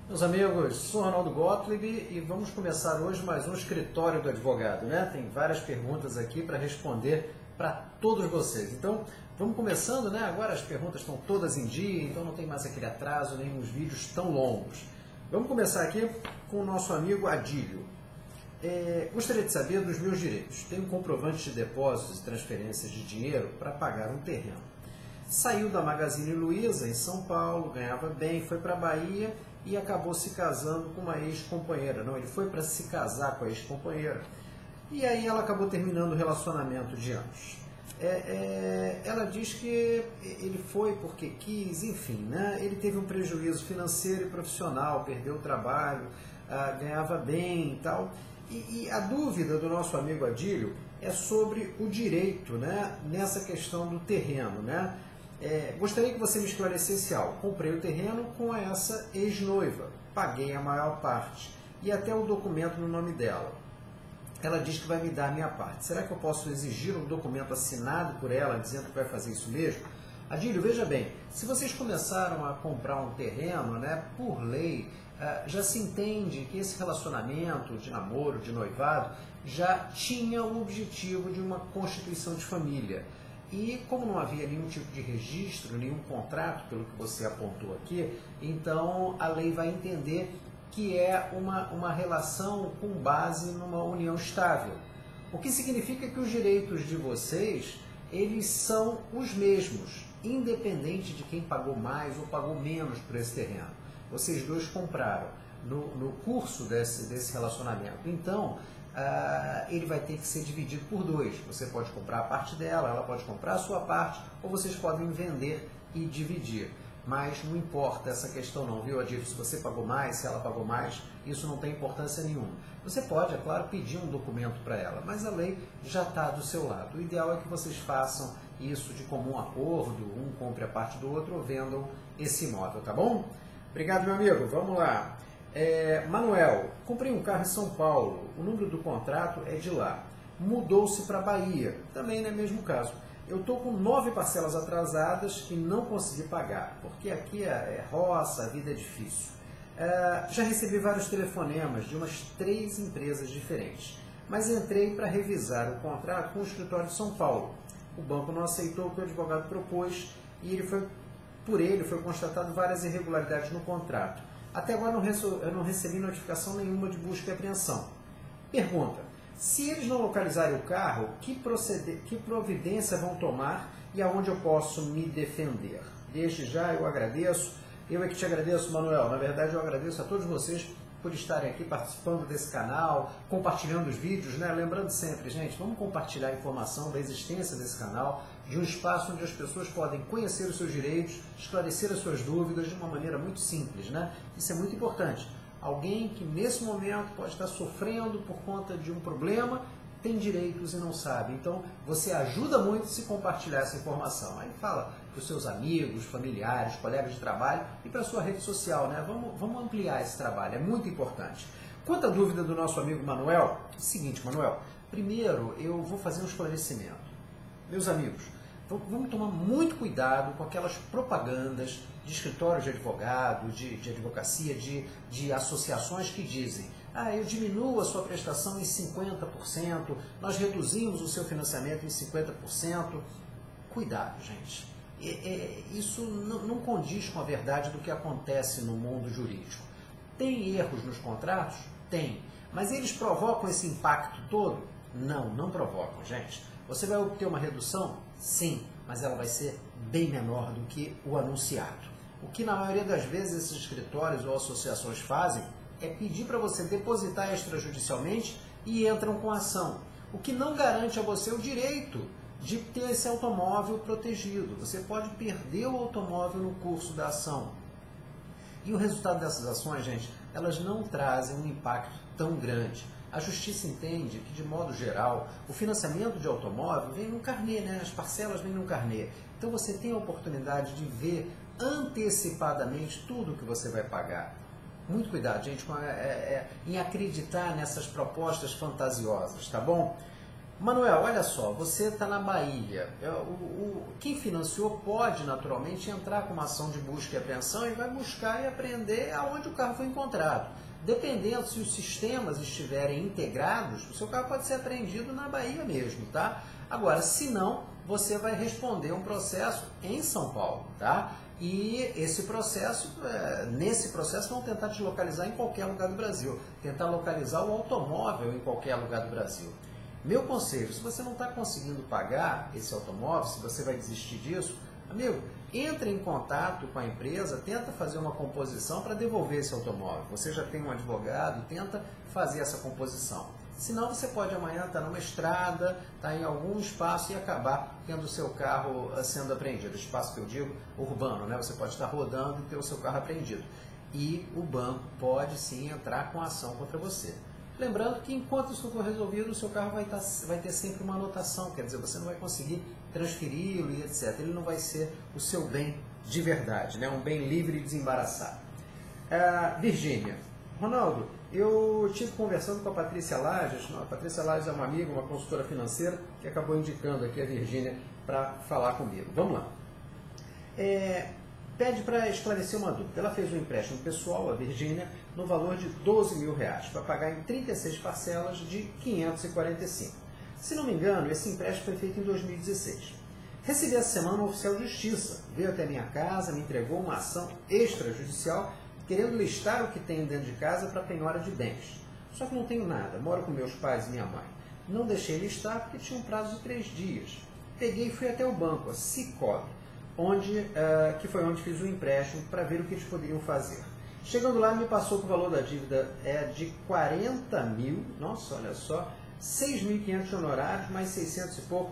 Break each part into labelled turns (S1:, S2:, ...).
S1: Meus amigos, sou Ronaldo Gottlieb e vamos começar hoje mais um escritório do advogado, né? Tem várias perguntas aqui para responder para todos vocês. Então, vamos começando, né? Agora as perguntas estão todas em dia, então não tem mais aquele atraso, nem os vídeos tão longos. Vamos começar aqui com o nosso amigo Adílio. Gostaria de saber dos meus direitos. Tenho um comprovante de depósitos e transferências de dinheiro para pagar um terreno. Saiu da Magazine Luiza, em São Paulo, ganhava bem, foi para a Bahia e acabou se casando com uma ex-companheira. Não, ele foi para se casar com a ex-companheira. E aí ela acabou terminando o relacionamento de anos. Ela diz que ele foi porque quis, enfim, né? Ele teve um prejuízo financeiro e profissional, perdeu o trabalho, ganhava bem e tal. E a dúvida do nosso amigo Adílio é sobre o direito, né, nessa questão do terreno, né? Gostaria que você me esclarecesse algo. Comprei o terreno com essa ex-noiva, paguei a maior parte e até o documento no nome dela. Ela diz que vai me dar a minha parte. Será que eu posso exigir um documento assinado por ela dizendo que vai fazer isso mesmo? Adílio, veja bem, se vocês começaram a comprar um terreno, né, por lei, já se entende que esse relacionamento de namoro, de noivado, já tinha o objetivo de uma constituição de família. E como não havia nenhum tipo de registro, nenhum contrato, pelo que você apontou aqui, então a lei vai entender que é uma relação com base numa união estável. O que significa que os direitos de vocês, eles são os mesmos, independente de quem pagou mais ou pagou menos por esse terreno. Vocês dois compraram no curso desse relacionamento. Então, ele vai ter que ser dividido por dois. Você pode comprar a parte dela, ela pode comprar a sua parte, ou vocês podem vender e dividir. Mas não importa essa questão não, viu, Adílio? Se você pagou mais, se ela pagou mais, isso não tem importância nenhuma. Você pode, é claro, pedir um documento para ela, mas a lei já está do seu lado. O ideal é que vocês façam isso de comum acordo, um compre a parte do outro ou vendam esse imóvel, tá bom? Obrigado, meu amigo. Vamos lá. Manuel, comprei um carro em São Paulo, o número do contrato é de lá. Mudou-se para Bahia, também não é mesmo caso. Eu estou com 9 parcelas atrasadas e não consegui pagar, porque aqui é roça, a vida é difícil. Já recebi vários telefonemas de umas 3 empresas diferentes, mas entrei para revisar o contrato com o escritório de São Paulo. O banco não aceitou o que o advogado propôs e por ele foi constatado várias irregularidades no contrato. Até agora eu não recebi notificação nenhuma de busca e apreensão. Pergunta: se eles não localizarem o carro, que providência vão tomar e aonde eu posso me defender? Desde já eu agradeço. Eu é que te agradeço, Manuel. Na verdade, eu agradeço a todos vocês por estarem aqui participando desse canal, compartilhando os vídeos, né? Lembrando sempre, gente, vamos compartilhar a informação da existência desse canal, de um espaço onde as pessoas podem conhecer os seus direitos, esclarecer as suas dúvidas de uma maneira muito simples, né? Isso é muito importante. Alguém que nesse momento pode estar sofrendo por conta de um problema, tem direitos e não sabe. Então, você ajuda muito se compartilhar essa informação. Aí fala para os seus amigos, familiares, colegas de trabalho e para a sua rede social, né? Vamos ampliar esse trabalho, é muito importante. Quanto à dúvida do nosso amigo Manuel, é o seguinte, Manuel, primeiro eu vou fazer um esclarecimento. Meus amigos, vamos tomar muito cuidado com aquelas propagandas de escritórios de advogado, de advocacia, de associações que dizem: eu diminuo a sua prestação em 50%, nós reduzimos o seu financiamento em 50%. Cuidado, gente. Isso não condiz com a verdade do que acontece no mundo jurídico. Tem erros nos contratos? Tem. Mas eles provocam esse impacto todo? Não provocam, gente. Você vai obter uma redução? Sim, mas ela vai ser bem menor do que o anunciado. O que na maioria das vezes esses escritórios ou associações fazem é pedir para você depositar extrajudicialmente e entram com ação. O que não garante a você o direito de ter esse automóvel protegido. Você pode perder o automóvel no curso da ação. E o resultado dessas ações, gente, elas não trazem um impacto tão grande. A justiça entende que, de modo geral, o financiamento de automóvel vem no carnê, né? As parcelas vêm no carnê. Então você tem a oportunidade de ver antecipadamente tudo que você vai pagar. Muito cuidado, gente, em acreditar nessas propostas fantasiosas, tá bom? Manuel, olha só, você está na Bahia. Quem financiou pode naturalmente entrar com uma ação de busca e apreensão e vai buscar e apreender aonde o carro foi encontrado. Dependendo se os sistemas estiverem integrados, o seu carro pode ser apreendido na Bahia mesmo, tá? Agora, se não, você vai responder um processo em São Paulo, tá? E esse processo, nesse processo, vão tentar te localizar em qualquer lugar do Brasil, tentar localizar o automóvel em qualquer lugar do Brasil. Meu conselho, se você não está conseguindo pagar esse automóvel, se você vai desistir disso, amigo, entre em contato com a empresa, tenta fazer uma composição para devolver esse automóvel. Você já tem um advogado, tenta fazer essa composição. Senão você pode amanhã estar numa estrada, estar em algum espaço e acabar tendo o seu carro sendo apreendido. Espaço que eu digo, urbano, né? Você pode estar rodando e ter o seu carro apreendido. E o banco pode sim entrar com ação contra você. Lembrando que enquanto isso for resolvido, o seu carro vai ter sempre uma anotação, quer dizer, você não vai conseguir transferi-lo e etc. Ele não vai ser o seu bem de verdade, né? Um bem livre e desembaraçado. Virgínia, Ronaldo, eu estive conversando com a Patrícia Lages. A Patrícia Lages é uma amiga, uma consultora financeira, que acabou indicando aqui a Virgínia para falar comigo. Vamos lá. Pede para esclarecer uma dúvida. Ela fez um empréstimo pessoal, a Virgínia, no valor de R$12 mil, para pagar em 36 parcelas de 545. Se não me engano, esse empréstimo foi feito em 2016. Recebi essa semana um oficial de justiça, veio até minha casa, me entregou uma ação extrajudicial, querendo listar o que tenho dentro de casa para penhora de bens. Só que não tenho nada, moro com meus pais e minha mãe. Não deixei listar porque tinha um prazo de 3 dias. Peguei e fui até o banco, a Cicobi, que foi onde fiz o empréstimo para ver o que eles poderiam fazer. Chegando lá, me passou que o valor da dívida é de 40 mil, nossa, olha só, 6.500 de honorários, mais 600 e pouco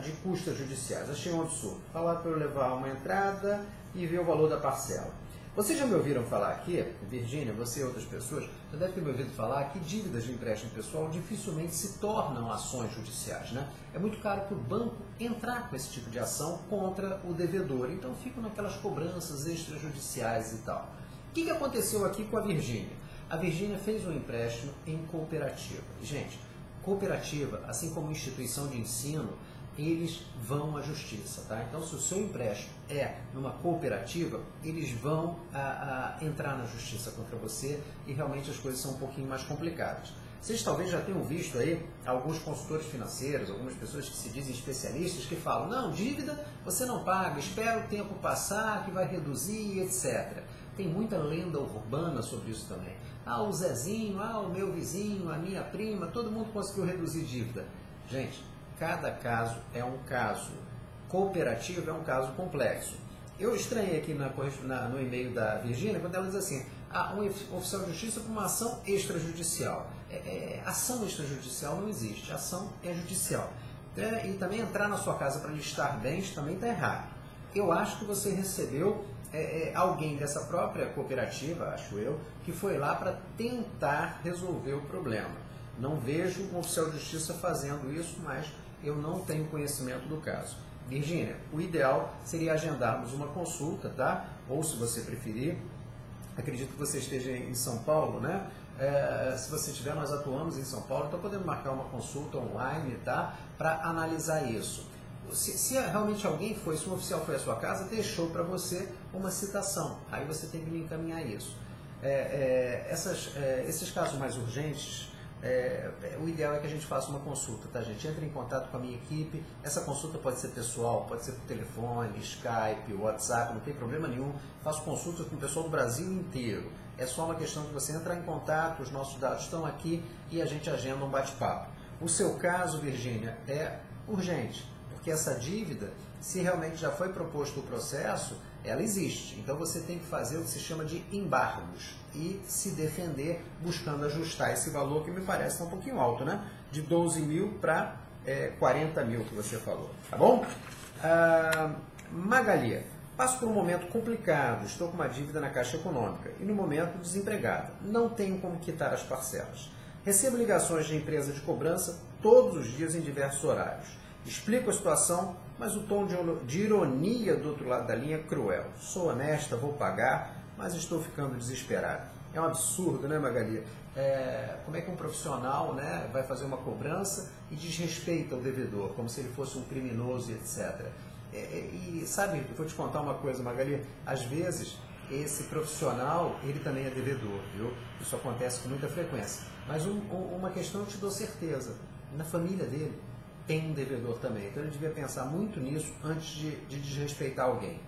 S1: de custas judiciais. Achei um absurdo. Falar para eu levar uma entrada e ver o valor da parcela. Vocês já me ouviram falar aqui, Virgínia, você e outras pessoas, já devem ter me ouvido falar que dívidas de empréstimo pessoal dificilmente se tornam ações judiciais, né? É muito caro para o banco entrar com esse tipo de ação contra o devedor, então ficam naquelas cobranças extrajudiciais e tal. O que aconteceu aqui com a Virgínia? A Virgínia fez um empréstimo em cooperativa. Gente, cooperativa, assim como instituição de ensino, eles vão à justiça, tá? Então, se o seu empréstimo é numa cooperativa, eles vão entrar na justiça contra você e realmente as coisas são um pouquinho mais complicadas. Vocês talvez já tenham visto aí alguns consultores financeiros, algumas pessoas que se dizem especialistas que falam, não, dívida você não paga, espera o tempo passar que vai reduzir, etc. Tem muita lenda urbana sobre isso também. Ah, o Zezinho, o meu vizinho, a minha prima, todo mundo conseguiu reduzir dívida. Gente, cada caso é um caso. Cooperativo é um caso complexo. Eu estranhei aqui no e-mail da Virgínia, quando ela diz assim, um oficial de justiça por uma ação extrajudicial. Ação extrajudicial não existe, ação é judicial. E também entrar na sua casa para listar bens também está errado. Eu acho que você recebeu alguém dessa própria cooperativa, acho eu, que foi lá para tentar resolver o problema. Não vejo um oficial de justiça fazendo isso, mas eu não tenho conhecimento do caso. Virgínia, o ideal seria agendarmos uma consulta, tá? Ou se você preferir, acredito que você esteja em São Paulo, né? Se você estiver, nós atuamos em São Paulo, então podemos marcar uma consulta online, tá? Para analisar isso. Se realmente alguém foi, se um oficial foi à sua casa, deixou para você uma citação. Aí você tem que me encaminhar isso. Esses casos mais urgentes, o ideal é que a gente faça uma consulta, tá, gente? Entre em contato com a minha equipe. Essa consulta pode ser pessoal, pode ser por telefone, Skype, WhatsApp, não tem problema nenhum. Faço consultas com o pessoal do Brasil inteiro. É só uma questão de você entrar em contato, os nossos dados estão aqui e a gente agenda um bate-papo. O seu caso, Virgínia, é urgente, porque essa dívida, se realmente já foi proposto o processo, ela existe. Então você tem que fazer o que se chama de embargos e se defender buscando ajustar esse valor que me parece um pouquinho alto, né? De 12 mil para 40 mil que você falou, tá bom? Magali, passo por um momento complicado, estou com uma dívida na Caixa Econômica e no momento desempregada. Não tenho como quitar as parcelas. Recebo ligações de empresa de cobrança todos os dias em diversos horários. Explico a situação, mas o tom de ironia do outro lado da linha é cruel. Sou honesta, vou pagar, mas estou ficando desesperado. É um absurdo, né, Magali? Como é que um profissional, né, vai fazer uma cobrança e desrespeita o devedor, como se ele fosse um criminoso, etc. E sabe, eu vou te contar uma coisa, Magali, às vezes esse profissional, ele também é devedor, viu? Isso acontece com muita frequência. Mas uma questão eu te dou certeza, na família dele tem um devedor também, então ele devia pensar muito nisso antes de desrespeitar alguém.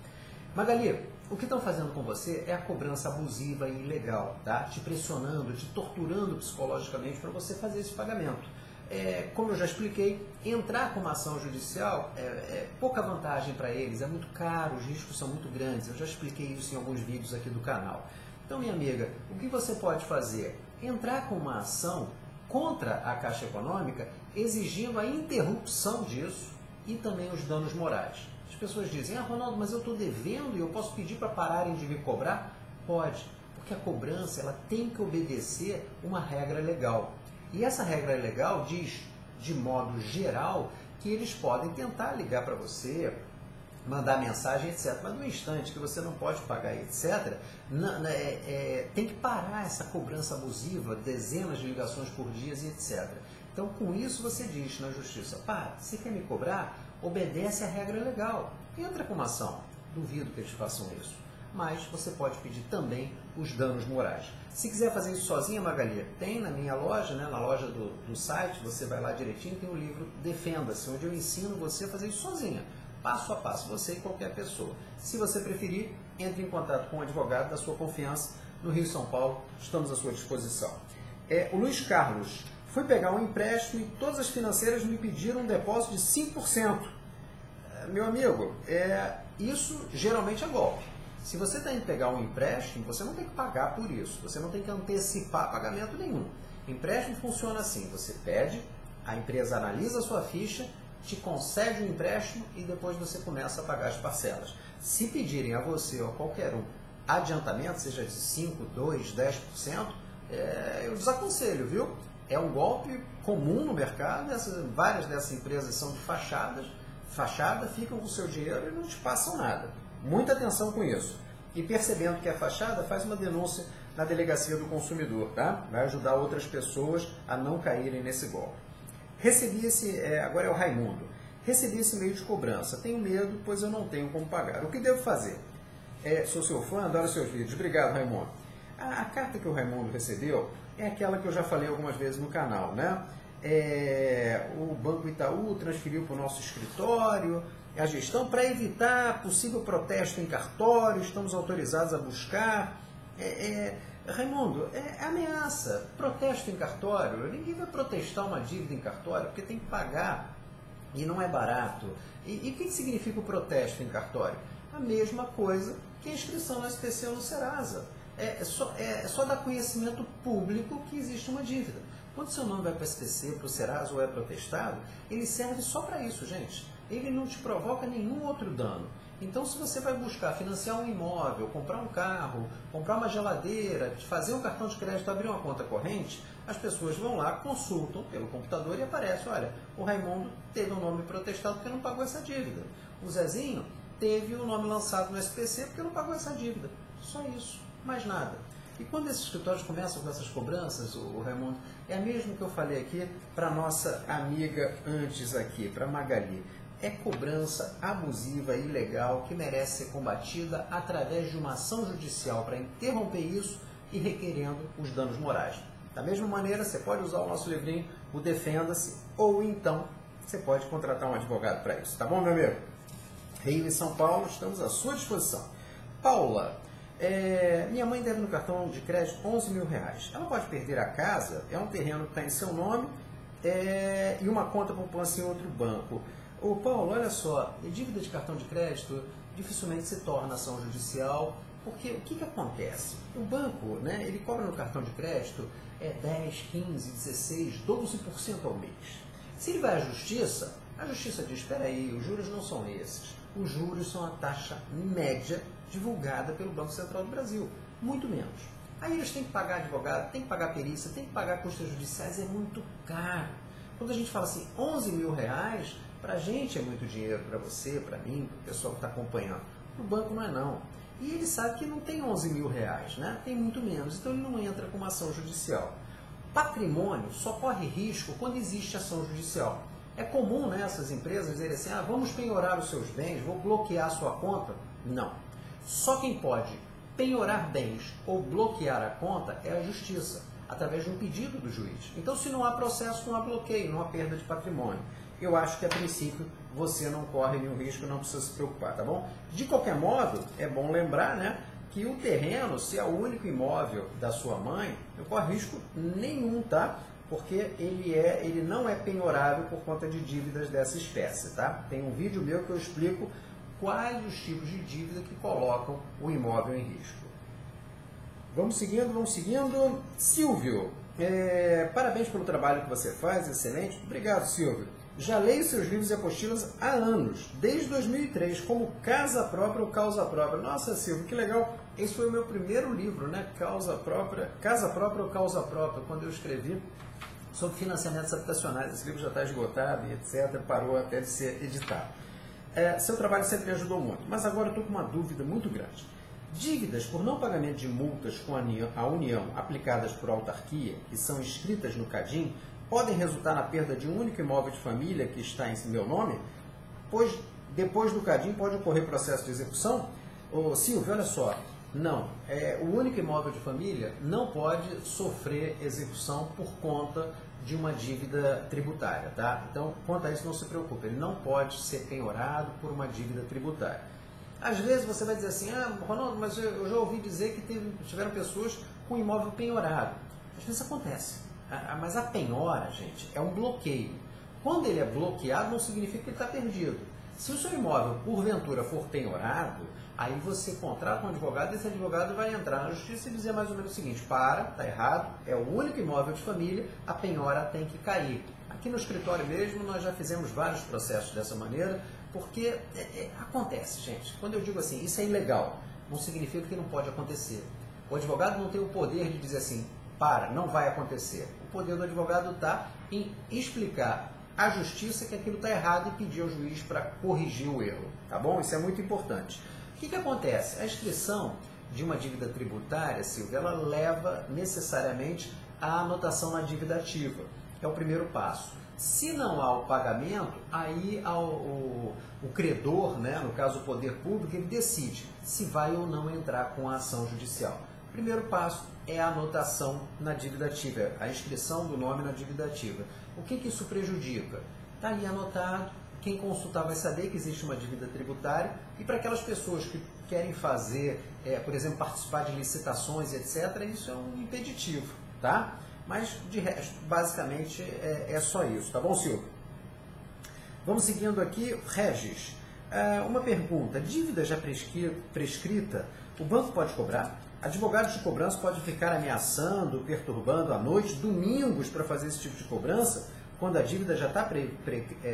S1: Magali, o que estão fazendo com você é a cobrança abusiva e ilegal, tá? Te pressionando, te torturando psicologicamente para você fazer esse pagamento. Como eu já expliquei, entrar com uma ação judicial é pouca vantagem para eles, é muito caro, os riscos são muito grandes. Eu já expliquei isso em alguns vídeos aqui do canal. Então, minha amiga, o que você pode fazer? Entrar com uma ação contra a Caixa Econômica, exigindo a interrupção disso e também os danos morais. As pessoas dizem, Ronaldo, mas eu estou devendo e eu posso pedir para pararem de me cobrar? Pode, porque a cobrança ela tem que obedecer uma regra legal. E essa regra legal diz, de modo geral, que eles podem tentar ligar para você, mandar mensagem, etc. Mas no instante que você não pode pagar, etc., tem que parar essa cobrança abusiva, dezenas de ligações por dia, etc. Então, com isso, você diz na justiça, você quer me cobrar? Obedece à regra legal. Entra com uma ação. Duvido que eles façam isso. Mas você pode pedir também os danos morais. Se quiser fazer isso sozinha, Magali, tem na minha loja, né, na loja do site, você vai lá direitinho, tem o livro Defenda-se, onde eu ensino você a fazer isso sozinha, passo a passo, você e qualquer pessoa. Se você preferir, entre em contato com um advogado da sua confiança no Rio e São Paulo, estamos à sua disposição. O Luiz Carlos, fui pegar um empréstimo e todas as financeiras me pediram um depósito de 5%. Meu amigo, isso geralmente é golpe. Se você tem que pegar um empréstimo, você não tem que pagar por isso, você não tem que antecipar pagamento nenhum. Empréstimo funciona assim, você pede, a empresa analisa a sua ficha, te concede o empréstimo e depois você começa a pagar as parcelas. Se pedirem a você ou a qualquer um adiantamento, seja de 5%, 2%, 10%, eu desaconselho, viu? É um golpe comum no mercado, várias dessas empresas são de fachada, ficam com o seu dinheiro e não te passam nada. Muita atenção com isso. E percebendo que é fachada, faz uma denúncia na delegacia do consumidor, tá? Vai ajudar outras pessoas a não caírem nesse golpe. Agora é o Raimundo. Recebi esse e-mail de cobrança. Tenho medo, pois eu não tenho como pagar. O que devo fazer? Sou seu fã, adoro seus vídeos. Obrigado, Raimundo. A carta que o Raimundo recebeu é aquela que eu já falei algumas vezes no canal, né? O Banco Itaú transferiu para o nosso escritório a gestão para evitar possível protesto em cartório, estamos autorizados a buscar. Raimundo, é ameaça, protesto em cartório, ninguém vai protestar uma dívida em cartório porque tem que pagar e não é barato. E o que significa o protesto em cartório? A mesma coisa que a inscrição no SPC ou no Serasa. É só dar conhecimento público que existe uma dívida. Quando seu nome vai para o SPC, para o Serasa ou é protestado, ele serve só para isso, gente. Ele não te provoca nenhum outro dano. Então, se você vai buscar financiar um imóvel, comprar um carro, comprar uma geladeira, fazer um cartão de crédito, abrir uma conta corrente, as pessoas vão lá, consultam pelo computador e aparece, olha, o Raimundo teve um nome protestado porque não pagou essa dívida. O Zezinho teve o nome lançado no SPC porque não pagou essa dívida. Só isso, mais nada. E quando esses escritórios começam com essas cobranças, o Raimundo, é a mesma que eu falei aqui para a nossa amiga antes aqui, para a Magali. É cobrança abusiva e ilegal que merece ser combatida através de uma ação judicial para interromper isso e requerendo os danos morais. Da mesma maneira, você pode usar o nosso livrinho, o Defenda-se, ou então você pode contratar um advogado para isso. Tá bom, meu amigo? Rio e São Paulo, estamos à sua disposição. Paula, minha mãe deve no cartão de crédito 11 mil reais. Ela pode perder a casa, é um terreno que está em seu nome e uma conta poupança em outro banco. Ô Paulo, olha só, dívida de cartão de crédito dificilmente se torna ação judicial, porque o que acontece? O banco, né, ele cobra no cartão de crédito 10, 15, 16, 12% ao mês. Se ele vai à justiça, a justiça diz, espera aí, os juros não são esses. Os juros são a taxa média divulgada pelo Banco Central do Brasil, muito menos. Aí eles têm que pagar advogado, têm que pagar perícia, têm que pagar custas judiciais, é muito caro. Quando a gente fala assim, 11 mil reais, para a gente é muito dinheiro, para você, para mim, para o pessoal que está acompanhando. O banco não é não. E ele sabe que não tem 11 mil reais, né? Tem muito menos, então ele não entra com uma ação judicial. Patrimônio só corre risco quando existe ação judicial. É comum, né, essas empresas dizerem assim, vamos penhorar os seus bens, vou bloquear a sua conta. Não. Só quem pode penhorar bens ou bloquear a conta é a justiça, através de um pedido do juiz. Então, se não há processo, não há bloqueio, não há perda de patrimônio. Eu acho que, a princípio, você não corre nenhum risco, não precisa se preocupar, tá bom? De qualquer modo, é bom lembrar, né, que o terreno, se é o único imóvel da sua mãe, não corre risco nenhum, tá? Porque ele não é penhorável por conta de dívidas dessa espécie, tá? Tem um vídeo meu que eu explico quais os tipos de dívida que colocam o imóvel em risco. Vamos seguindo, vamos seguindo. Silvio, parabéns pelo trabalho que você faz, excelente. Obrigado, Silvio. Já leio seus livros e apostilas há anos, desde 2003, como Casa Própria ou Causa Própria. Nossa, Silvio, que legal. Esse foi o meu primeiro livro, né? Casa Própria ou Causa Própria, quando eu escrevi sobre financiamentos habitacionais. Esse livro já está esgotado e etc. Parou até de ser editado. Seu trabalho sempre me ajudou muito, mas agora eu estou com uma dúvida muito grande. Dívidas por não pagamento de multas com a União aplicadas por autarquia, que são inscritas no CADIM, podem resultar na perda de um único imóvel de família que está em meu nome, pois depois do CADIM pode ocorrer processo de execução? Ô, Silvio, olha só, não, o único imóvel de família não pode sofrer execução por conta de uma dívida tributária, tá? Então, quanto a isso, não se preocupe, ele não pode ser penhorado por uma dívida tributária. Às vezes você vai dizer assim, Ronaldo, mas eu já ouvi dizer que tiveram pessoas com imóvel penhorado. Às vezes acontece, mas a penhora, gente, é um bloqueio. Quando ele é bloqueado, não significa que ele está perdido. Se o seu imóvel, porventura, for penhorado, aí você contrata um advogado e esse advogado vai entrar na justiça e dizer mais ou menos o seguinte, está errado, é o único imóvel de família, a penhora tem que cair. Aqui no escritório mesmo nós já fizemos vários processos dessa maneira, porque acontece, gente. Quando eu digo assim, isso é ilegal, não significa que não pode acontecer. O advogado não tem o poder de dizer assim, não vai acontecer. O poder do advogado está em explicar à justiça que aquilo está errado e pedir ao juiz para corrigir o erro, tá bom? Isso é muito importante. O que acontece? A inscrição de uma dívida tributária, Silvia, ela leva necessariamente à anotação na dívida ativa. É o primeiro passo. Se não há o pagamento, aí o credor, né, no caso o poder público, ele decide se vai ou não entrar com a ação judicial. O primeiro passo é a anotação na dívida ativa, a inscrição do nome na dívida ativa. O que isso prejudica? Está ali anotado, quem consultar vai saber que existe uma dívida tributária e para aquelas pessoas que querem fazer, por exemplo, participar de licitações, etc., isso é um impeditivo, tá? Mas, de resto, basicamente, é só isso, tá bom, Silvio? Vamos seguindo aqui, Regis. Uma pergunta, dívida já prescrita, o banco pode cobrar? Advogados de cobrança podem ficar ameaçando, perturbando à noite, domingos, para fazer esse tipo de cobrança, quando a dívida já está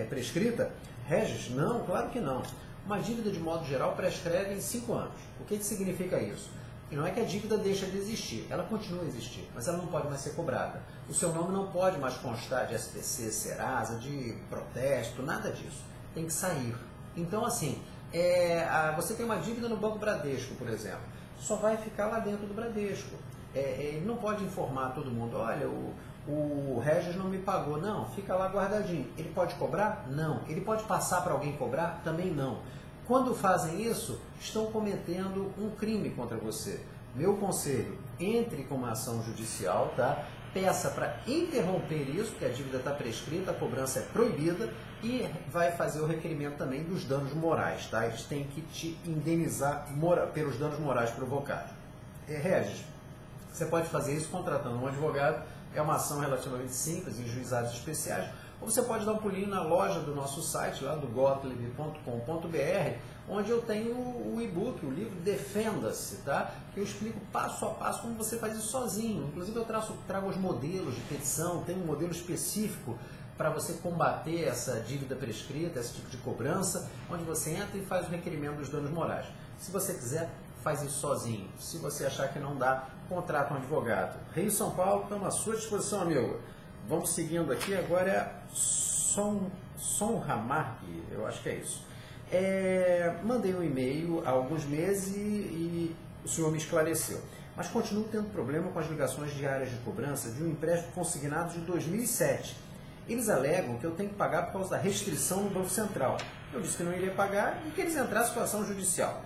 S1: prescrita? Regis, não, claro que não. Uma dívida, de modo geral, prescreve em 5 anos. O que significa isso? E não é que a dívida deixa de existir, ela continua a existir, mas ela não pode mais ser cobrada. O seu nome não pode mais constar de SPC, Serasa, de protesto, nada disso. Tem que sair. Então, assim, você tem uma dívida no Banco Bradesco, por exemplo, só vai ficar lá dentro do Bradesco. Ele não pode informar todo mundo, olha, o Regis não me pagou. Não, fica lá guardadinho. Ele pode cobrar? Não. Ele pode passar para alguém cobrar? Também não. Quando fazem isso, estão cometendo um crime contra você. Meu conselho, entre com uma ação judicial, tá? Peça para interromper isso, porque a dívida está prescrita, a cobrança é proibida, e vai fazer o requerimento também dos danos morais, tá? Eles têm que te indenizar pelos danos morais provocados. Regis, você pode fazer isso contratando um advogado, é uma ação relativamente simples, em juizados especiais, ou você pode dar um pulinho na loja do nosso site, lá do gottlieb.com.br, onde eu tenho o e-book, o livro Defenda-se, tá? Que eu explico passo a passo como você faz isso sozinho. Inclusive eu trago os modelos de petição, tem um modelo específico para você combater essa dívida prescrita, esse tipo de cobrança, onde você entra e faz o requerimento dos danos morais. Se você quiser, faz isso sozinho. Se você achar que não dá, contrata um advogado. Rio São Paulo, estamos à sua disposição, amigo. Vamos seguindo aqui, agora é Som Ramarque, eu acho que é isso. Mandei um e-mail há alguns meses e o senhor me esclareceu. mas continuo tendo problema com as ligações diárias de cobrança de um empréstimo consignado de 2007. Eles alegam que eu tenho que pagar por causa da restrição no Banco Central. Eu disse que não iria pagar e que eles entrassem com ação judicial.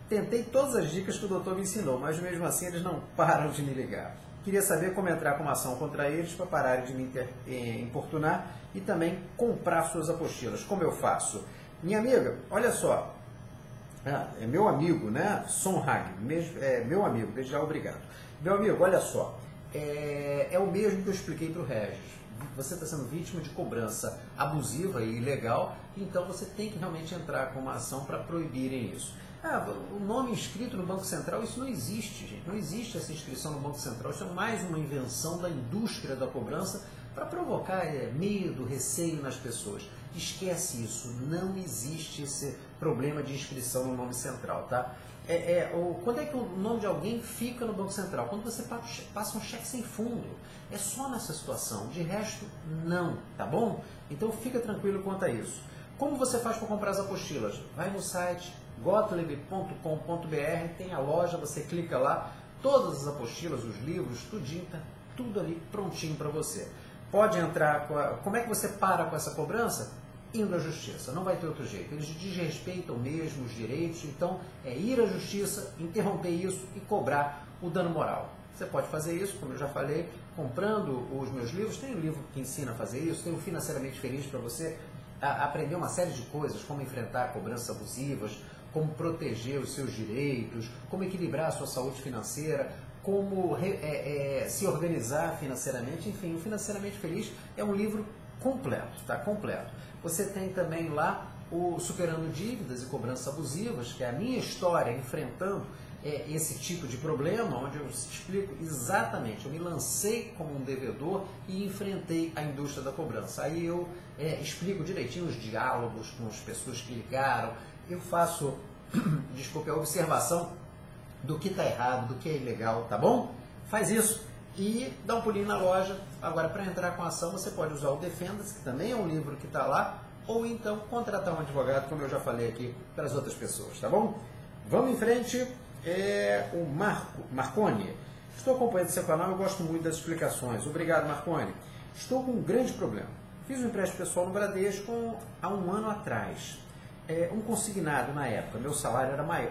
S1: Tentei todas as dicas que o doutor me ensinou, mas mesmo assim eles não param de me ligar. Queria saber como entrar com uma ação contra eles para pararem de me importunar e também comprar suas apostilas. Como eu faço? Minha amiga, olha só, é meu amigo, né? Sonhag, meu amigo, desde já obrigado. Meu amigo, olha só, é o mesmo que eu expliquei para o Regis. Você está sendo vítima de cobrança abusiva e ilegal, então você tem que realmente entrar com uma ação para proibirem isso. O nome inscrito no Banco Central, isso não existe, gente. Não existe essa inscrição no Banco Central. Isso é mais uma invenção da indústria da cobrança para provocar medo, receio nas pessoas. Esquece isso. Não existe esse problema de inscrição no nome central, tá? Quando é que o nome de alguém fica no Banco Central? Quando você passa um cheque sem fundo. É só nessa situação. De resto, não, tá bom? Então fica tranquilo quanto a isso. Como você faz para comprar as apostilas? Vai no site gottlieb.com.br, tem a loja, você clica lá, todas as apostilas, os livros, tudinho, tá tudo ali prontinho para você. Pode entrar, como é que você para com essa cobrança? Indo à justiça, não vai ter outro jeito. Eles desrespeitam mesmo os direitos, então é ir à justiça, interromper isso e cobrar o dano moral. Você pode fazer isso, como eu já falei, comprando os meus livros. Tem um livro que ensina a fazer isso, tem o Financeiramente Feliz para você aprender uma série de coisas, como enfrentar cobranças abusivas, como proteger os seus direitos, como equilibrar a sua saúde financeira, como se organizar financeiramente. Enfim, o Financeiramente Feliz é um livro completo, tá? Completo. Você tem também lá o Superando Dívidas e Cobranças Abusivas, que é a minha história enfrentando esse tipo de problema, onde eu explico exatamente, eu me lancei como um devedor e enfrentei a indústria da cobrança. Aí eu explico direitinho os diálogos com as pessoas que ligaram, eu faço, desculpe, a observação do que está errado, do que é ilegal, tá bom? Faz isso e dá um pulinho na loja. Agora, para entrar com a ação, você pode usar o Defenda-se, que também é um livro que está lá, ou então contratar um advogado, como eu já falei aqui para as outras pessoas, tá bom? Vamos em frente. O Marconi. Estou acompanhando seu canal, eu gosto muito das explicações. Obrigado, Marconi. Estou com um grande problema. Fiz um empréstimo pessoal no Bradesco há um ano atrás. Um consignado na época, meu salário era maior.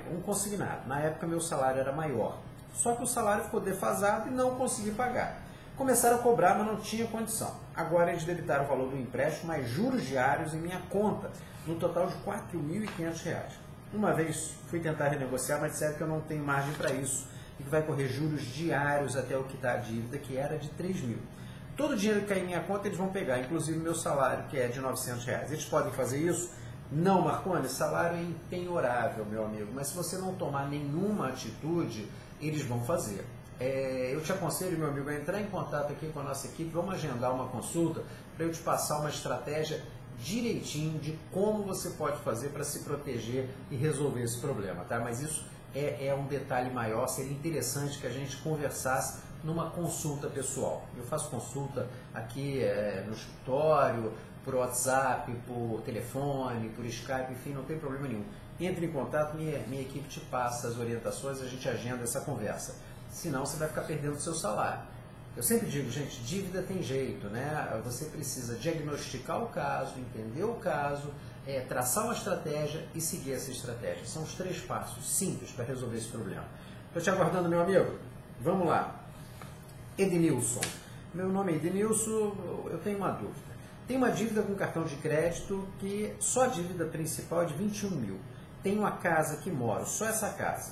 S1: Na época meu salário era maior. Só que o salário ficou defasado e não consegui pagar. Começaram a cobrar, mas não tinha condição. Agora eles debitaram o valor do empréstimo mais juros diários em minha conta, no total de R$ 4.500. Uma vez fui tentar renegociar, mas disseram que eu não tenho margem para isso e que vai correr juros diários até o quitar a dívida, que era de R$3.000. Todo o dinheiro que cair em minha conta eles vão pegar, inclusive meu salário, que é de R$900. Eles podem fazer isso? Não, Marconi, salário é impenhorável, meu amigo, mas se você não tomar nenhuma atitude, eles vão fazer. Eu te aconselho, meu amigo, a entrar em contato aqui com a nossa equipe, vamos agendar uma consulta para eu te passar uma estratégia direitinho de como você pode fazer para se proteger e resolver esse problema, tá? Mas isso é um detalhe maior, seria interessante que a gente conversasse numa consulta pessoal. Eu faço consulta aqui no escritório, por WhatsApp, por telefone, por Skype, enfim, não tem problema nenhum. Entre em contato, minha equipe te passa as orientações, a gente agenda essa conversa. Senão você vai ficar perdendo o seu salário. Eu sempre digo, gente, dívida tem jeito, né? Você precisa diagnosticar o caso, entender o caso, traçar uma estratégia e seguir essa estratégia. São os 3 passos simples para resolver esse problema. Estou te aguardando, meu amigo. Vamos lá. Edenilson. Meu nome é Edenilson, eu tenho uma dúvida. Tenho uma dívida com cartão de crédito que só a dívida principal é de 21 mil. Tenho uma casa que moro, só essa casa.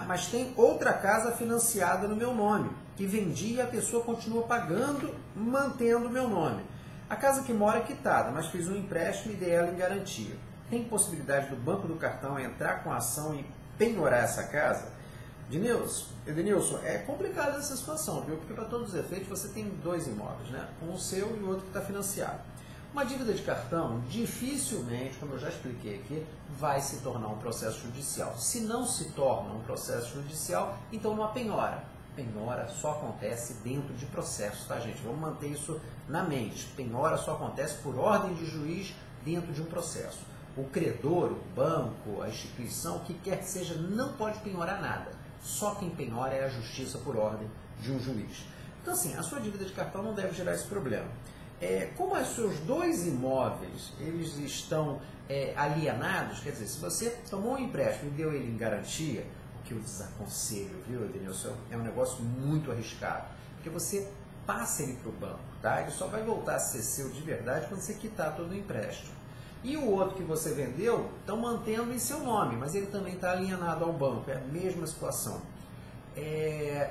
S1: Mas tem outra casa financiada no meu nome, que vendi e a pessoa continua pagando, mantendo o meu nome. A casa que mora é quitada, mas fiz um empréstimo e dei ela em garantia. Tem possibilidade do banco do cartão entrar com a ação e penhorar essa casa? Edenilson, é complicada essa situação, viu? Porque para todos os efeitos você tem 2 imóveis, né? Um seu e o outro que está financiado. Uma dívida de cartão, dificilmente, como eu já expliquei aqui, vai se tornar um processo judicial. Se não se torna um processo judicial, então não há penhora. Penhora só acontece dentro de processo, tá, gente? Vamos manter isso na mente. Penhora só acontece por ordem de juiz dentro de um processo. O credor, o banco, a instituição, o que quer que seja, não pode penhorar nada. só quem penhora é a justiça por ordem de um juiz. Então, assim, a sua dívida de cartão não deve gerar esse problema. Como os seus dois imóveis eles estão alienados, quer dizer, se você tomou um empréstimo e deu ele em garantia, o que eu desaconselho, viu, Edenilson, é um negócio muito arriscado, porque você passa ele para o banco, tá? Ele só vai voltar a ser seu de verdade quando você quitar todo o empréstimo. E o outro que você vendeu, estão mantendo em seu nome, mas ele também está alienado ao banco, é a mesma situação.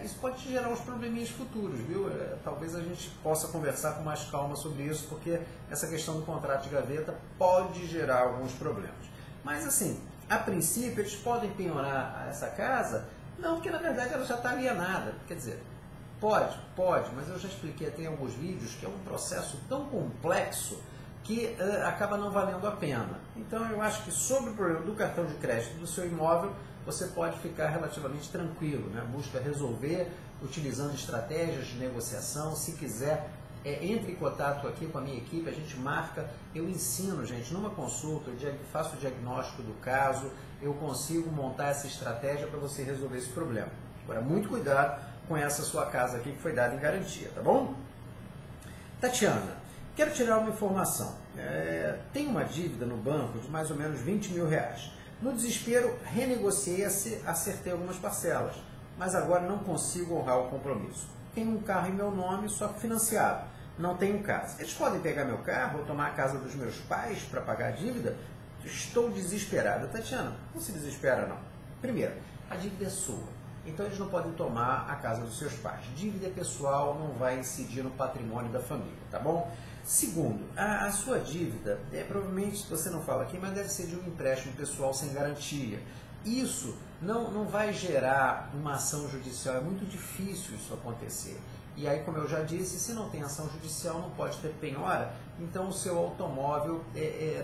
S1: Isso pode te gerar uns probleminhas futuros, viu? Talvez a gente possa conversar com mais calma sobre isso, porque essa questão do contrato de gaveta pode gerar alguns problemas. Mas assim, a princípio eles podem penhorar essa casa, não, porque na verdade ela já está alienada, quer dizer, pode, mas eu já expliquei até em alguns vídeos que é um processo tão complexo que acaba não valendo a pena. Então eu acho que sobre o problema do cartão de crédito do seu imóvel, você pode ficar relativamente tranquilo, né? Busca resolver utilizando estratégias de negociação. Se quiser, entre em contato aqui com a minha equipe, a gente marca, eu ensino, gente, numa consulta, eu faço o diagnóstico do caso, eu consigo montar essa estratégia para você resolver esse problema. Agora, muito cuidado com essa sua casa aqui que foi dada em garantia, tá bom? Tatiana, quero tirar uma informação. Tem uma dívida no banco de mais ou menos 20 mil reais. No desespero, renegociei, acertei algumas parcelas, mas agora não consigo honrar o compromisso. Tenho um carro em meu nome, só que financiado. Não tenho casa. Eles podem pegar meu carro ou tomar a casa dos meus pais para pagar a dívida? Estou desesperada. Tatiana, não se desespera não. Primeiro, a dívida é sua. Então eles não podem tomar a casa dos seus pais. Dívida pessoal não vai incidir no patrimônio da família, tá bom? Segundo, a sua dívida, provavelmente você não fala aqui, mas deve ser de um empréstimo pessoal sem garantia. Isso não vai gerar uma ação judicial, é muito difícil isso acontecer. E aí, como eu já disse, se não tem ação judicial, não pode ter penhora, então o seu automóvel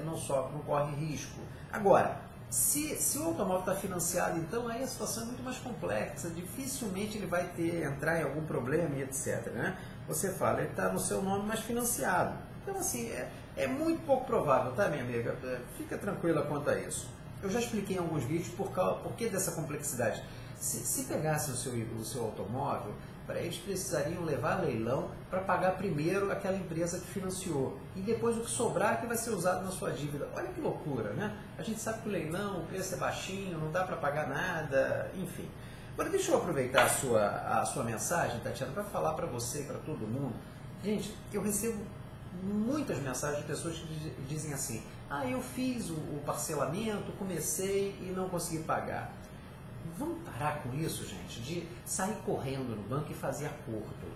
S1: não corre risco. Agora, se o automóvel está financiado, então aí a situação é muito mais complexa, dificilmente ele vai entrar em algum problema e etc. Né? Você fala, ele está no seu nome, mas financiado. Então, assim, é muito pouco provável, tá, minha amiga? Fica tranquila quanto a isso. Eu já expliquei em alguns vídeos por que dessa complexidade. Se pegasse o seu automóvel, eles precisariam levar a leilão para pagar primeiro aquela empresa que financiou. E depois o que sobrar que vai ser usado na sua dívida. Olha que loucura, né? A gente sabe que o leilão, o preço é baixinho, não dá para pagar nada, enfim. Agora deixa eu aproveitar a sua mensagem, Tatiana, para falar para você e para todo mundo. Gente, eu recebo muitas mensagens de pessoas que dizem assim: eu fiz o parcelamento, comecei e não consegui pagar. Vamos parar com isso, gente, de sair correndo no banco e fazer acordo.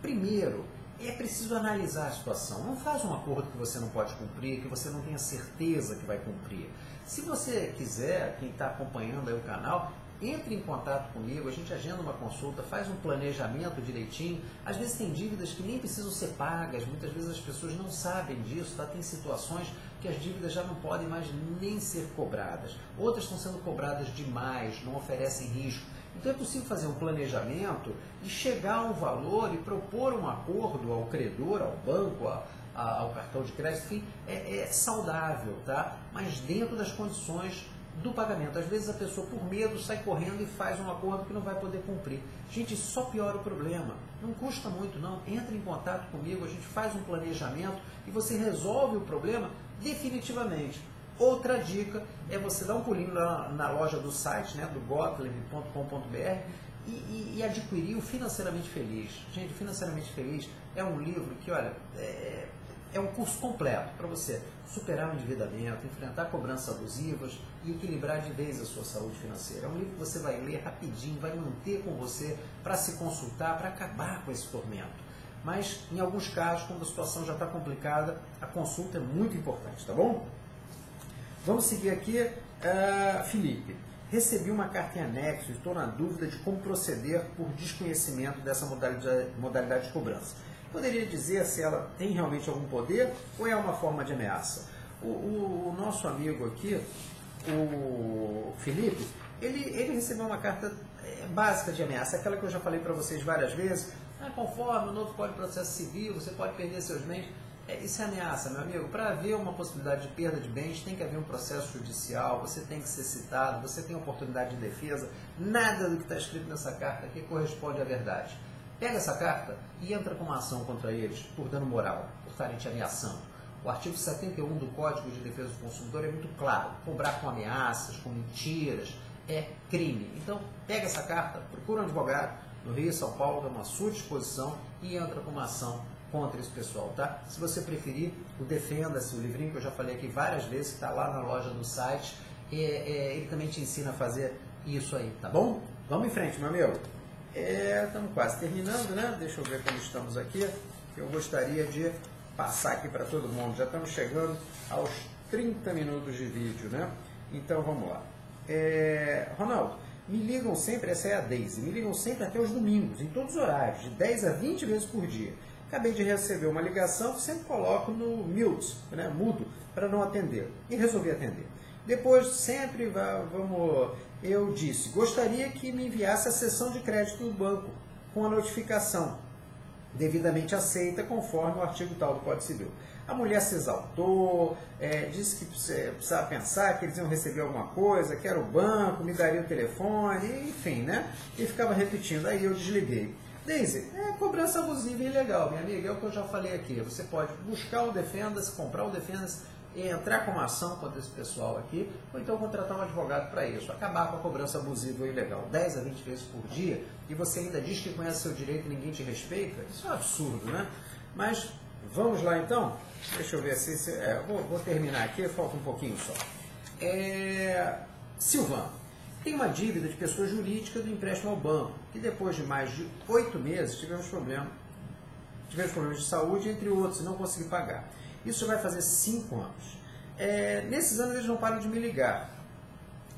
S1: Primeiro, é preciso analisar a situação. Não faz um acordo que você não pode cumprir, que você não tenha certeza que vai cumprir. Se você quiser, quem está acompanhando aí o canal, entre em contato comigo, a gente agenda uma consulta, faz um planejamento direitinho. Às vezes tem dívidas que nem precisam ser pagas, muitas vezes as pessoas não sabem disso, tá? Tem situações que as dívidas já não podem mais nem ser cobradas. Outras estão sendo cobradas demais, não oferecem risco. Então é possível fazer um planejamento e chegar a um valor e propor um acordo ao credor, ao banco, ao cartão de crédito, enfim, é saudável, tá? Mas dentro das condições do pagamento. Às vezes a pessoa, por medo, sai correndo e faz um acordo que não vai poder cumprir. Gente, isso só piora o problema. Não custa muito, não. Entre em contato comigo, a gente faz um planejamento e você resolve o problema definitivamente. Outra dica é você dar um pulinho na loja do site, né, do gottlieb.com.br e adquirir o Financeiramente Feliz. Gente, Financeiramente Feliz é um livro que, olha, é um curso completo para você superar o endividamento, enfrentar cobranças abusivas e equilibrar de vez a sua saúde financeira. É um livro que você vai ler rapidinho, vai manter com você para se consultar, para acabar com esse tormento. Mas, em alguns casos, quando a situação já está complicada, a consulta é muito importante, tá bom? Vamos seguir aqui. Felipe, recebi uma carta em anexo e estou na dúvida de como proceder por desconhecimento dessa modalidade de cobrança. Poderia dizer se ela tem realmente algum poder ou é uma forma de ameaça? O nosso amigo aqui, o Felipe, ele recebeu uma carta básica de ameaça, aquela que eu já falei para vocês várias vezes. Conforme o novo Código de Processo Civil, você pode perder seus bens. Isso é ameaça, meu amigo. Para haver uma possibilidade de perda de bens, tem que haver um processo judicial, você tem que ser citado, você tem oportunidade de defesa. Nada do que está escrito nessa carta aqui corresponde à verdade. Pega essa carta e entra com uma ação contra eles por dano moral, por estarem te ameaçando. O artigo 71 do Código de Defesa do Consumidor é muito claro. Cobrar com ameaças, com mentiras, é crime. Então, pega essa carta, procura um advogado no Rio e São Paulo, dá uma sua disposição e entra com uma ação contra esse pessoal, tá? Se você preferir, o Defenda-se, o livrinho que eu já falei aqui várias vezes, que está lá na loja do site, ele também te ensina a fazer isso aí, tá bom? Vamos em frente, meu amigo. Estamos quase terminando, né? Deixa eu ver como estamos aqui. Eu gostaria de passar aqui para todo mundo. Já estamos chegando aos 30 minutos de vídeo, né? Então vamos lá. Ronaldo, me ligam sempre, essa é a Daisy, me ligam sempre até os domingos, em todos os horários, de 10 a 20 vezes por dia. Acabei de receber uma ligação, sempre coloco no mute, né, mudo, para não atender. E resolvi atender. Depois, sempre eu disse, gostaria que me enviasse a sessão de crédito do banco com a notificação devidamente aceita conforme o artigo tal do Código Civil. A mulher se exaltou, disse que precisava pensar, que eles iam receber alguma coisa, que era o banco, me daria o telefone, enfim, né? E ficava repetindo, aí eu desliguei. Daisy, cobrança abusiva e ilegal, minha amiga, é o que eu já falei aqui. Você pode buscar o Defenda-se, comprar o Defenda-se, entrar com uma ação contra esse pessoal aqui, ou então contratar um advogado para isso, acabar com a cobrança abusiva ou ilegal, 10 a 20 vezes por dia, e você ainda diz que conhece seu direito e ninguém te respeita, isso é um absurdo, né? Mas vamos lá então, deixa eu ver se vou terminar aqui, falta um pouquinho só. Silvano, tem uma dívida de pessoa jurídica do empréstimo ao banco, que depois de mais de 8 meses tivemos problemas de saúde, entre outros, e não consegui pagar. Isso vai fazer 5 anos. Nesses anos eles não param de me ligar.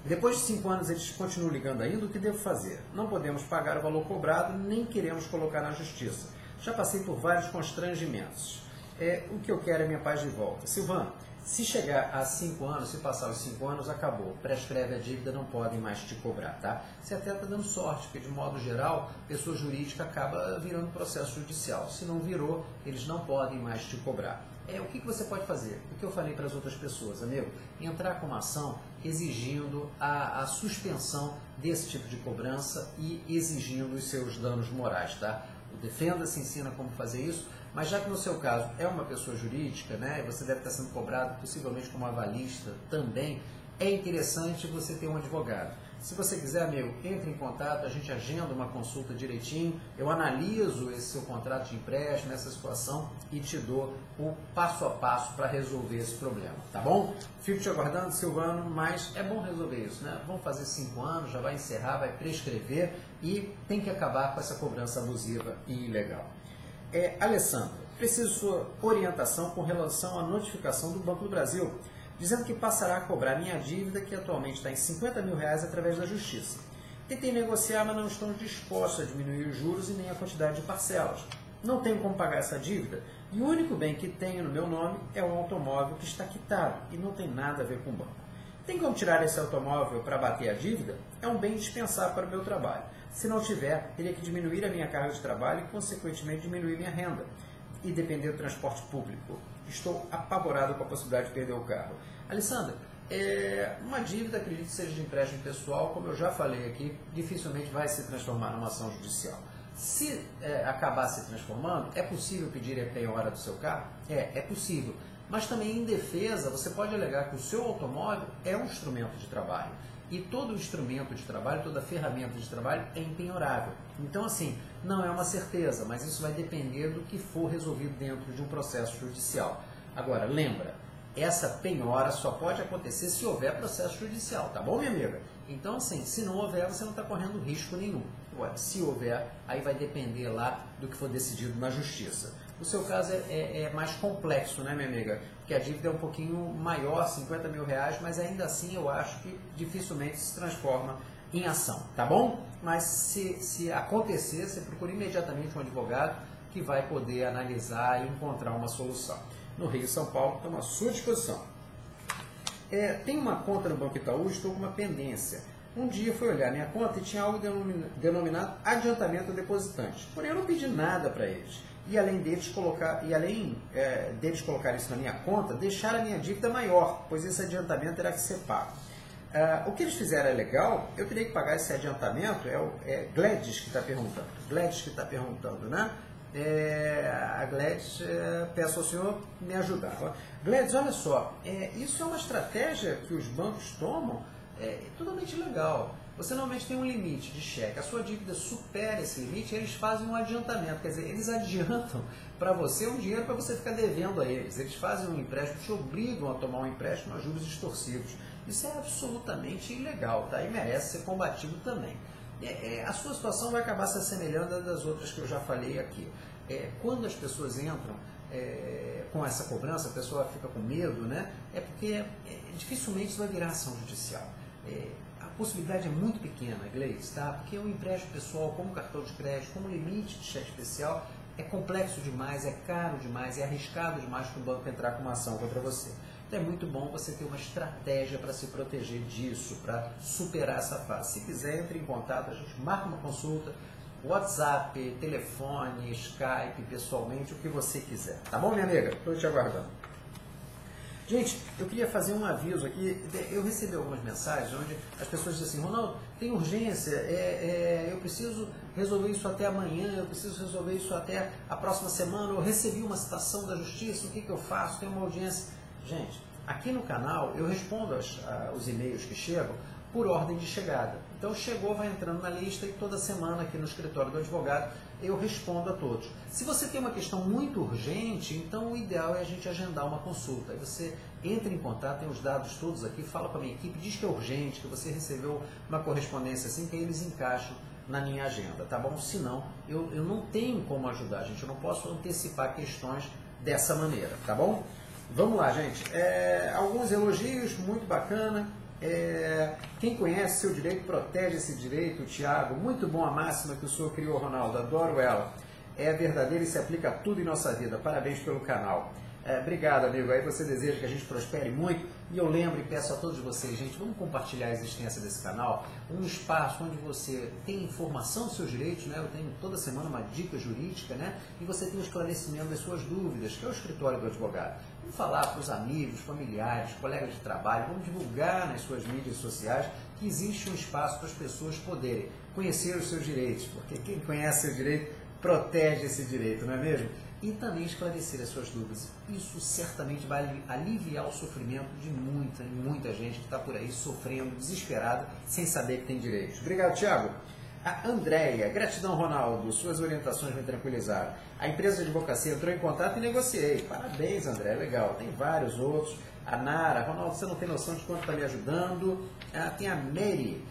S1: Depois de 5 anos eles continuam ligando ainda, o que devo fazer? Não podemos pagar o valor cobrado, nem queremos colocar na justiça. Já passei por vários constrangimentos. O que eu quero é minha paz de volta. Silvano, se chegar a 5 anos, se passar os 5 anos, acabou. Prescreve a dívida, não podem mais te cobrar, tá? Você até está dando sorte, porque de modo geral, pessoa jurídica acaba virando processo judicial. Se não virou, eles não podem mais te cobrar. O que você pode fazer? O que eu falei para as outras pessoas, amigo? Entrar com uma ação exigindo a suspensão desse tipo de cobrança e exigindo os seus danos morais, tá? O Defenda-se ensina como fazer isso, mas já que no seu caso é uma pessoa jurídica, né, e você deve estar sendo cobrado possivelmente como avalista também, é interessante você ter um advogado. Se você quiser, amigo, entre em contato, a gente agenda uma consulta direitinho, eu analiso esse seu contrato de empréstimo, essa situação e te dou o passo a passo para resolver esse problema, tá bom? Fico te aguardando, Silvano, mas é bom resolver isso, né? Vamos fazer 5 anos, já vai encerrar, vai prescrever e tem que acabar com essa cobrança abusiva e ilegal. Alessandra, preciso de sua orientação com relação à notificação do Banco do Brasil, dizendo que passará a cobrar minha dívida, que atualmente está em R$50 mil através da Justiça. Tentei negociar, mas não estão dispostos a diminuir os juros e nem a quantidade de parcelas. Não tenho como pagar essa dívida e o único bem que tenho no meu nome é um automóvel que está quitado e não tem nada a ver com o banco. Tem como tirar esse automóvel para bater a dívida? É um bem indispensável para o meu trabalho. Se não tiver, teria que diminuir a minha carga de trabalho e, consequentemente, diminuir minha renda e depender do transporte público. Estou apavorado com a possibilidade de perder o carro. Alessandra, uma dívida, acredito que seja de empréstimo pessoal, como eu já falei aqui, dificilmente vai se transformar numa ação judicial. Se acabar se transformando, é possível pedir a penhora do seu carro? É possível. Mas também em defesa, você pode alegar que o seu automóvel é um instrumento de trabalho. E todo instrumento de trabalho, toda ferramenta de trabalho é impenhorável. Então, assim, não é uma certeza, mas isso vai depender do que for resolvido dentro de um processo judicial. Agora, lembra, essa penhora só pode acontecer se houver processo judicial, tá bom, minha amiga? Então, assim, se não houver, você não está correndo risco nenhum. Agora, se houver, aí vai depender lá do que for decidido na justiça. O seu caso é mais complexo, né, minha amiga? Porque a dívida é um pouquinho maior, R$50 mil, mas ainda assim eu acho que dificilmente se transforma em ação, tá bom? Mas se acontecer, você procura imediatamente um advogado que vai poder analisar e encontrar uma solução. No Rio e São Paulo, estamos à sua disposição. Tem uma conta no Banco Itaú, estou com uma pendência. Um dia fui olhar minha conta e tinha algo denominado adiantamento depositante. Porém, eu não pedi nada para eles. E além deles colocar isso na minha conta, deixar a minha dívida maior, pois esse adiantamento terá que ser pago. O que eles fizeram é legal, eu teria que pagar esse adiantamento, é Gladys que está perguntando, né? A Gladys, peço ao senhor me ajudar. Gladys, olha só, isso é uma estratégia que os bancos tomam, totalmente legal. Você normalmente tem um limite de cheque, a sua dívida supera esse limite, eles fazem um adiantamento, quer dizer, eles adiantam para você um dinheiro para você ficar devendo a eles. Eles fazem um empréstimo, te obrigam a tomar um empréstimo a juros extorsivos. Isso é absolutamente ilegal, tá? E merece ser combatido também. A sua situação vai acabar se assemelhando às das outras que eu já falei aqui. Quando as pessoas entram com essa cobrança, a pessoa fica com medo, né? É porque dificilmente isso vai virar ação judicial. A possibilidade é muito pequena, Gleice, tá? Porque o empréstimo pessoal, como cartão de crédito, como limite de cheque especial, é complexo demais, é caro demais, é arriscado demais para o banco entrar com uma ação contra você. Então é muito bom você ter uma estratégia para se proteger disso, para superar essa fase. Se quiser, entre em contato, a gente marca uma consulta, WhatsApp, telefone, Skype, pessoalmente, o que você quiser. Tá bom, minha amiga? Estou te aguardando. Gente, eu queria fazer um aviso aqui. Eu recebi algumas mensagens onde as pessoas dizem assim: Ronaldo, tem urgência, eu preciso resolver isso até amanhã, eu preciso resolver isso até a próxima semana, eu recebi uma citação da justiça, o que eu faço? Tem uma audiência. Gente, aqui no canal eu respondo os e-mails que chegam por ordem de chegada. Então chegou, vai entrando na lista e toda semana aqui no escritório do advogado eu respondo a todos. Se você tem uma questão muito urgente, então o ideal é a gente agendar uma consulta. Aí você entra em contato, tem os dados todos aqui, fala com a minha equipe, diz que é urgente, que você recebeu uma correspondência assim, que aí eles encaixam na minha agenda, tá bom? Senão, eu não tenho como ajudar, gente, eu não posso antecipar questões dessa maneira, tá bom? Vamos lá, gente. Alguns elogios, muito bacana. Quem conhece seu direito, protege esse direito, Tiago. Muito bom a máxima que o senhor criou, Ronaldo. Adoro ela. É verdadeira e se aplica a tudo em nossa vida. Parabéns pelo canal. Obrigado, amigo. Aí você deseja que a gente prospere muito. E eu lembro e peço a todos vocês, gente, vamos compartilhar a existência desse canal. Um espaço onde você tem informação dos seus direitos, né? Eu tenho toda semana uma dica jurídica, né? E você tem o esclarecimento das suas dúvidas, que é o escritório do advogado. Vamos falar para os amigos, familiares, colegas de trabalho, vamos divulgar nas suas mídias sociais que existe um espaço para as pessoas poderem conhecer os seus direitos, porque quem conhece seu direito protege esse direito, não é mesmo? E também esclarecer as suas dúvidas. Isso certamente vai aliviar o sofrimento de muita gente que está por aí sofrendo, desesperado, sem saber que tem direitos. Obrigado, Tiago. A Andréia, gratidão, Ronaldo, suas orientações me tranquilizaram. A empresa de advocacia entrou em contato e negociei. Parabéns, André, legal. Tem vários outros. A Nara, Ronaldo, você não tem noção de quanto está me ajudando. Tem a Mary.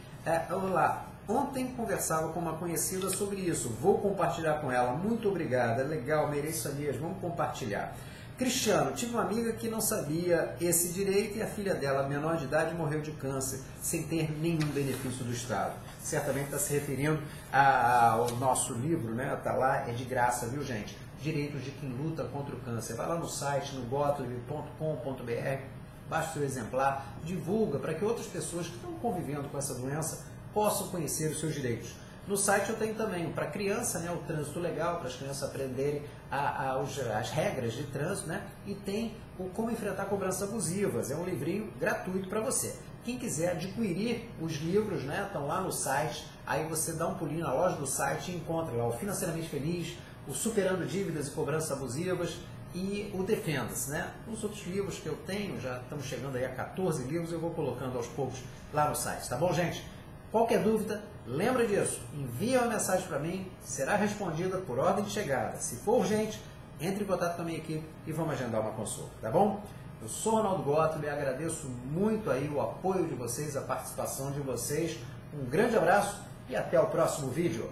S1: Olá, ontem conversava com uma conhecida sobre isso. Vou compartilhar com ela. Muito obrigada. Legal, Mary, isso mesmo. Vamos compartilhar. Cristiano, tive uma amiga que não sabia esse direito e a filha dela, menor de idade, morreu de câncer, sem ter nenhum benefício do Estado. Certamente está se referindo ao nosso livro, né? Está lá, é de graça, viu, gente? Direitos de quem luta contra o câncer. Vai lá no site, no gottlieb.com.br, baixa o seu exemplar, divulga para que outras pessoas que estão convivendo com essa doença possam conhecer os seus direitos. No site eu tenho também para criança, né, o trânsito legal, para as crianças aprenderem as regras de trânsito, né, e tem o Como Enfrentar Cobranças Abusivas, é um livrinho gratuito para você. Quem quiser adquirir os livros, né, estão lá no site, aí você dá um pulinho na loja do site e encontra lá o Financeiramente Feliz, o Superando Dívidas e Cobranças Abusivas e o Defenda-se, né. Os outros livros que eu tenho, já estamos chegando aí a 14 livros, eu vou colocando aos poucos lá no site, tá bom, gente? Qualquer dúvida, lembra disso, envia uma mensagem para mim, será respondida por ordem de chegada. Se for urgente, entre em contato com a minha equipe e vamos agendar uma consulta, tá bom? Eu sou Ronaldo Gottlieb e agradeço muito aí o apoio de vocês, a participação de vocês. Um grande abraço e até o próximo vídeo.